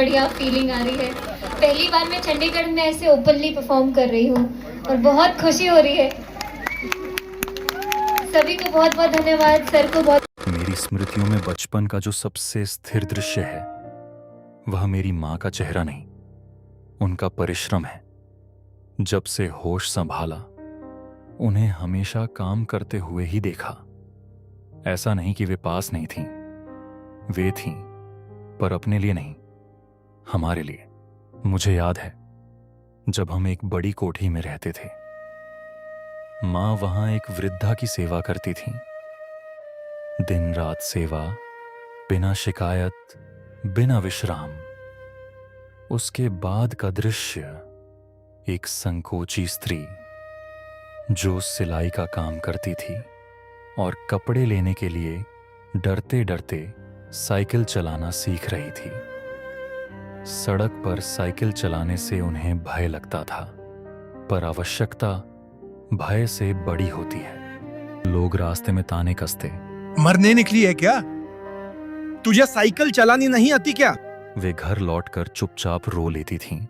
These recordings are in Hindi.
बढ़िया फीलिंग आ रही है। पहली बार मैं चंडीगढ़ में ऐसे ओपनली परफॉर्म कर रही हूँ और बहुत खुशी हो रही है। सभी को बहुत बहुत धन्यवाद, सर को बहुत। मेरी स्मृतियों में बचपन का जो सबसे स्थिर दृश्य है वह मेरी माँ का चेहरा नहीं, उनका परिश्रम है। जब से होश संभाला उन्हें हमेशा काम करते हुए ही देखा। ऐसा नहीं कि वे पास नहीं थीं, वे थीं, पर अपने लिए नहीं, हमारे लिए। मुझे याद है जब हम एक बड़ी कोठी में रहते थे, माँ वहां एक वृद्धा की सेवा करती थीं। दिन रात सेवा, बिना शिकायत, बिना विश्राम। उसके बाद का दृश्य, एक संकोची स्त्री जो सिलाई का काम करती थी और कपड़े लेने के लिए डरते डरते साइकिल चलाना सीख रही थी। सड़क पर साइकिल चलाने से उन्हें भय लगता था, पर आवश्यकता भय से बड़ी होती है। लोग रास्ते में ताने कसते, मरने निकली है क्या? तुझे साइकिल चलानी नहीं आती क्या? वे घर लौटकर चुपचाप रो लेती थीं।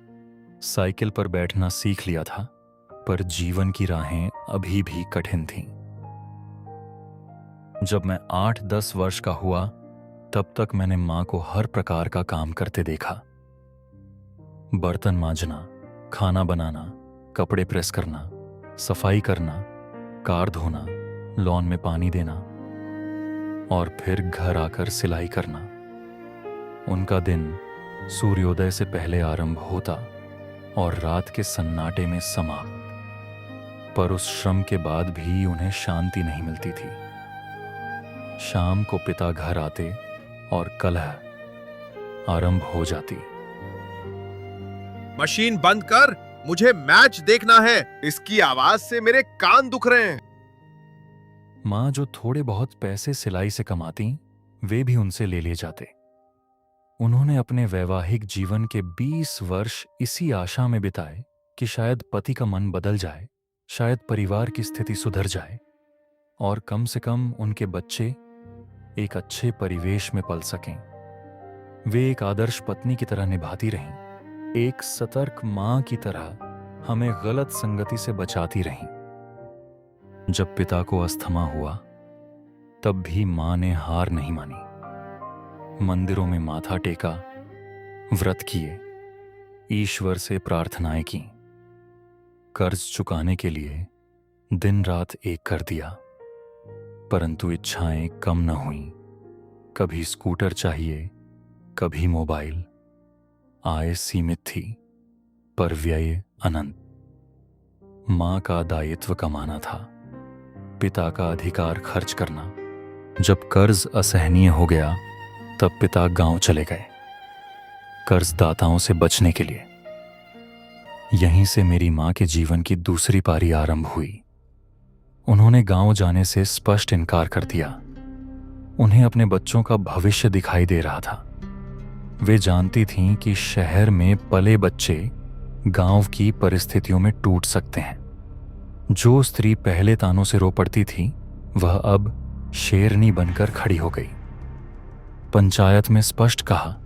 साइकिल पर बैठना सीख लिया था, पर जीवन की राहें अभी भी कठिन थीं। जब मैं 8-10 वर्ष का हुआ तब तक मैंने मां को हर प्रकार का काम करते देखा। बर्तन मांजना, खाना बनाना, कपड़े प्रेस करना, सफाई करना, कार धोना, लॉन में पानी देना और फिर घर आकर सिलाई करना। उनका दिन सूर्योदय से पहले आरंभ होता और रात के सन्नाटे में समाप्त। पर उस श्रम के बाद भी उन्हें शांति नहीं मिलती थी। शाम को पिता घर आते और कलह आरंभ हो जाती। मशीन बंद कर, मुझे मैच देखना है। इसकी आवाज से मेरे कान दुख रहे हैं। मां जो थोड़े बहुत पैसे सिलाई से कमाती, वे भी उनसे ले लिए जाते। उन्होंने अपने वैवाहिक जीवन के 20 वर्ष इसी आशा में बिताए कि शायद पति का मन बदल जाए, शायद परिवार की स्थिति सुधर जाए और कम से कम उनके बच्चे एक अच्छे परिवेश में पल सकें। वे एक आदर्श पत्नी की तरह निभाती रहीं, एक सतर्क मां की तरह हमें गलत संगति से बचाती रहीं। जब पिता को अस्थमा हुआ तब भी मां ने हार नहीं मानी। मंदिरों में माथा टेका, व्रत किए, ईश्वर से प्रार्थनाएं की, कर्ज चुकाने के लिए दिन रात एक कर दिया। परंतु इच्छाएं कम न हुईं। कभी स्कूटर चाहिए, कभी मोबाइल। आय सीमित थी, पर व्यय अनंत। मां का दायित्व कमाना था, पिता का अधिकार खर्च करना। जब कर्ज असहनीय हो गया तब पिता गांव चले गए, कर्जदाताओं से बचने के लिए। यहीं से मेरी मां के जीवन की दूसरी पारी आरंभ हुई। उन्होंने गांव जाने से स्पष्ट इनकार कर दिया। उन्हें अपने बच्चों का भविष्य दिखाई दे रहा था। वे जानती थीं कि शहर में पले बच्चे गांव की परिस्थितियों में टूट सकते हैं। जो स्त्री पहले तानों से रो पड़ती थी, वह अब शेरनी बनकर खड़ी हो गई। पंचायत में स्पष्ट कहा,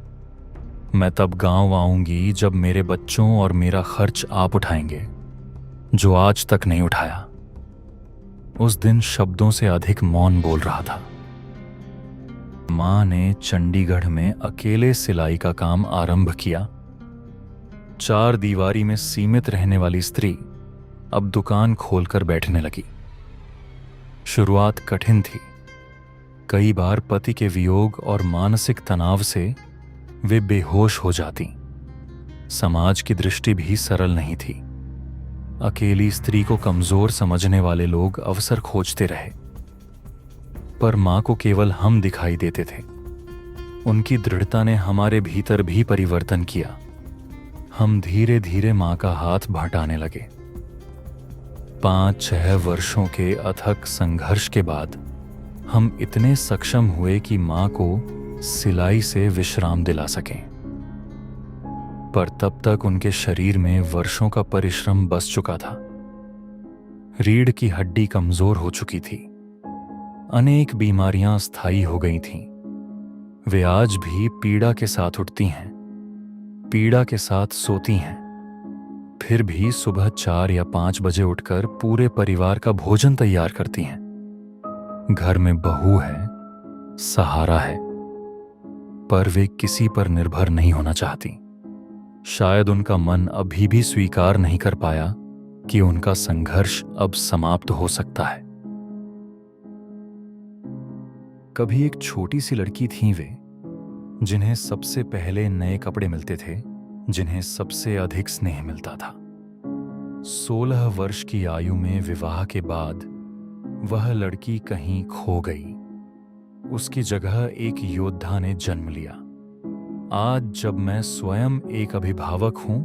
मैं तब गांव आऊंगी जब मेरे बच्चों और मेरा खर्च आप उठाएंगे, जो आज तक नहीं उठाया। उस दिन शब्दों से अधिक मौन बोल रहा था। मां ने चंडीगढ़ में अकेले सिलाई का काम आरंभ किया। 4 दीवारी में सीमित रहने वाली स्त्री अब दुकान खोलकर बैठने लगी। शुरुआत कठिन थी। कई बार पति के वियोग और मानसिक तनाव से वे बेहोश हो जाती। समाज की दृष्टि भी सरल नहीं थी। अकेली स्त्री को कमजोर समझने वाले लोग अवसर खोजते रहे, पर मां को केवल हम दिखाई देते थे। उनकी दृढ़ता ने हमारे भीतर भी परिवर्तन किया। हम धीरे धीरे मां का हाथ बंटाने लगे। 5-6 वर्षों के अथक संघर्ष के बाद हम इतने सक्षम हुए कि मां को सिलाई से विश्राम दिला सकें। पर तब तक उनके शरीर में वर्षों का परिश्रम बस चुका था। रीढ़ की हड्डी कमजोर हो चुकी थी। अनेक बीमारियां स्थायी हो गई थीं। वे आज भी पीड़ा के साथ उठती हैं, पीड़ा के साथ सोती हैं, फिर भी सुबह 4 या 5 बजे उठकर पूरे परिवार का भोजन तैयार करती हैं। घर में बहू है, सहारा है, पर वे किसी पर निर्भर नहीं होना चाहती। शायद उनका मन अभी भी स्वीकार नहीं कर पाया कि उनका संघर्ष अब समाप्त हो सकता है। कभी एक छोटी सी लड़की थी वे, जिन्हें सबसे पहले नए कपड़े मिलते थे, जिन्हें सबसे अधिक स्नेह मिलता था। 16 वर्ष की आयु में विवाह के बाद वह लड़की कहीं खो गई। उसकी जगह एक योद्धा ने जन्म लिया। आज जब मैं स्वयं एक अभिभावक हूं,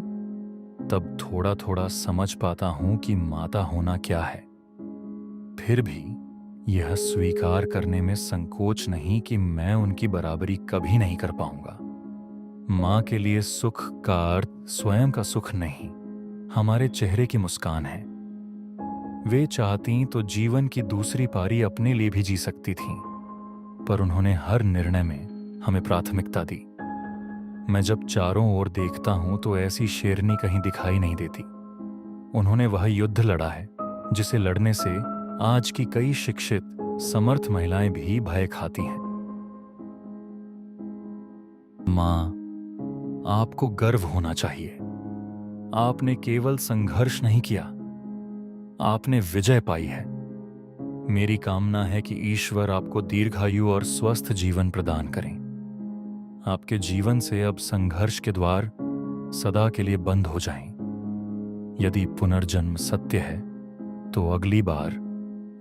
तब थोड़ा थोड़ा समझ पाता हूं कि माता होना क्या है। फिर भी यह स्वीकार करने में संकोच नहीं कि मैं उनकी बराबरी कभी नहीं कर पाऊंगा। मां के लिए सुख का अर्थ स्वयं का सुख नहीं, हमारे चेहरे की मुस्कान है। वे चाहती तो जीवन की दूसरी पारी अपने लिए भी जी सकती थीं, पर उन्होंने हर निर्णय में हमें प्राथमिकता दी। मैं जब चारों ओर देखता हूं तो ऐसी शेरनी कहीं दिखाई नहीं देती। उन्होंने वह युद्ध लड़ा है जिसे लड़ने से आज की कई शिक्षित समर्थ महिलाएं भी भय खाती हैं। मां, आपको गर्व होना चाहिए। आपने केवल संघर्ष नहीं किया, आपने विजय पाई है। मेरी कामना है कि ईश्वर आपको दीर्घायु और स्वस्थ जीवन प्रदान करें। आपके जीवन से अब संघर्ष के द्वार सदा के लिए बंद हो जाएं। यदि पुनर्जन्म सत्य है तो अगली बार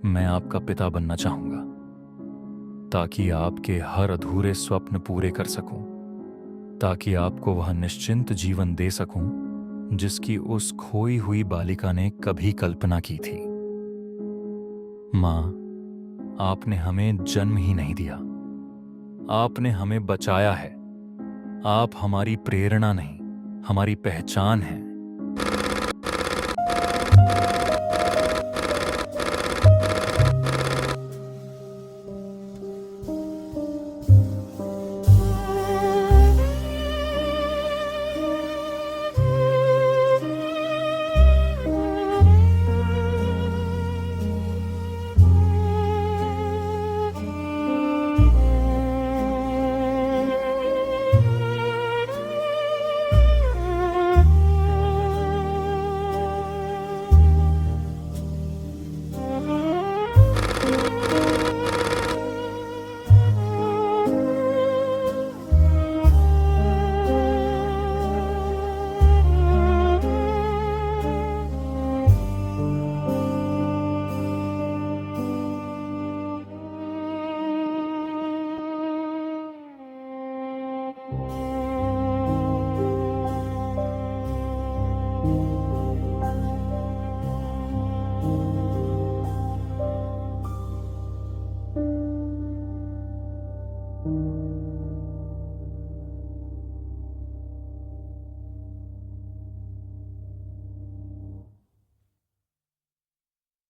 मैं आपका पिता बनना चाहूंगा, ताकि आपके हर अधूरे स्वप्न पूरे कर सकूं, ताकि आपको वह निश्चिंत जीवन दे सकूं जिसकी उस खोई हुई बालिका ने कभी कल्पना की थी। मां, आपने हमें जन्म ही नहीं दिया, आपने हमें बचाया है। आप हमारी प्रेरणा नहीं, हमारी पहचान हैं।